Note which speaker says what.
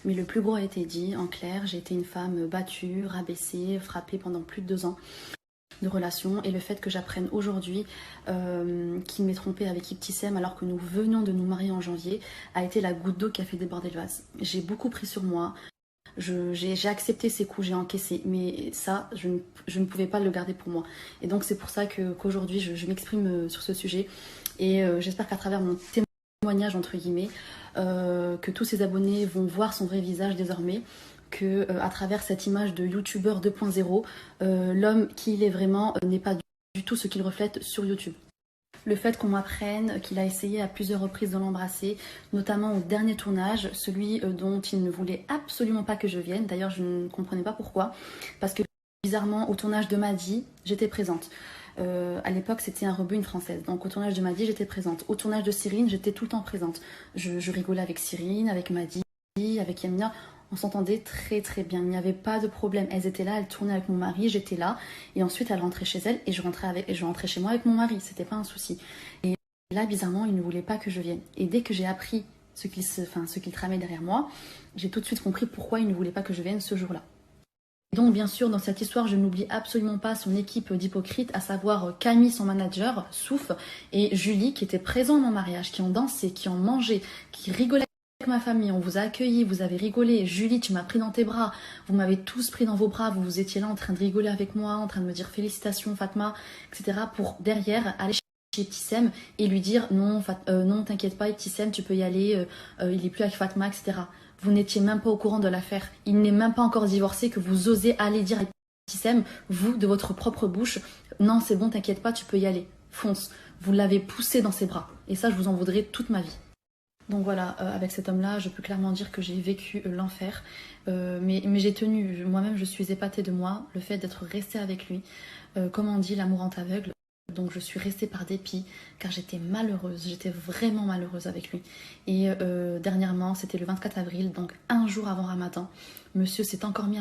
Speaker 1: Mais le plus gros a été dit, en clair, j'ai été une femme battue, rabaissée, frappée pendant plus de 2 ans de relation, et le fait que j'apprenne aujourd'hui qu'il m'est trompée avec Ibtissem alors que nous venions de nous marier en janvier a été la goutte d'eau qui a fait déborder le vase. J'ai beaucoup pris sur moi, j'ai accepté ces coups, j'ai encaissé, mais ça, je ne pouvais pas le garder pour moi. Et donc c'est pour ça qu'aujourd'hui je m'exprime sur ce sujet, et j'espère qu'à travers mon témoignage, entre guillemets, que tous ces abonnés vont voir son vrai visage désormais, que à travers cette image de youtubeur 2.0, l'homme qui il est vraiment n'est pas du tout ce qu'il reflète sur YouTube. Le fait qu'on m'apprenne qu'il a essayé à plusieurs reprises de l'embrasser, notamment au dernier tournage, celui dont il ne voulait absolument pas que je vienne. D'ailleurs, je ne comprenais pas pourquoi, parce que bizarrement, au tournage de Madi, j'étais présente. À l'époque, c'était un rebut, une française. Donc au tournage de Madi, j'étais présente. Au tournage de Cyrine, j'étais tout le temps présente. Je rigolais avec Cyrine, avec Madi, avec Yamina. On s'entendait très très bien, il n'y avait pas de problème. Elles étaient là, elles tournaient avec mon mari, j'étais là. Et ensuite, elles rentraient chez elles et je rentrais chez moi avec mon mari. C'était pas un souci. Et là, bizarrement, il ne voulait pas que je vienne. Et dès que j'ai appris ce qu'il tramait derrière moi, j'ai tout de suite compris pourquoi il ne voulait pas que je vienne ce jour-là. Donc bien sûr, dans cette histoire, je n'oublie absolument pas son équipe d'hypocrites, à savoir Camille, son manager, Souf, et Julie, qui étaient présents à mon mariage, qui ont dansé, qui ont mangé, qui rigolaient avec ma famille. On vous a accueillis, vous avez rigolé. Julie, tu m'as pris dans tes bras, vous m'avez tous pris dans vos bras, vous étiez là en train de rigoler avec moi, en train de me dire félicitations Fatma, etc. pour derrière aller chez Ibtissem et lui dire non, non t'inquiète pas Ibtissem, tu peux y aller, il est plus avec Fatma, etc. Vous n'étiez même pas au courant de l'affaire. Il n'est même pas encore divorcé que vous osez aller dire à Ibtissem, vous, de votre propre bouche, non c'est bon, t'inquiète pas, tu peux y aller, fonce. Vous l'avez poussé dans ses bras. Et ça, je vous en voudrais toute ma vie. Donc voilà, avec cet homme-là, je peux clairement dire que j'ai vécu l'enfer. Mais j'ai tenu, moi-même je suis épatée de moi, le fait d'être restée avec lui. Comme on dit, l'amour rend aveugle. Donc je suis restée par dépit, car j'étais malheureuse, j'étais vraiment malheureuse avec lui. Et dernièrement, c'était le 24 avril, donc un jour avant Ramadan, monsieur s'est encore mis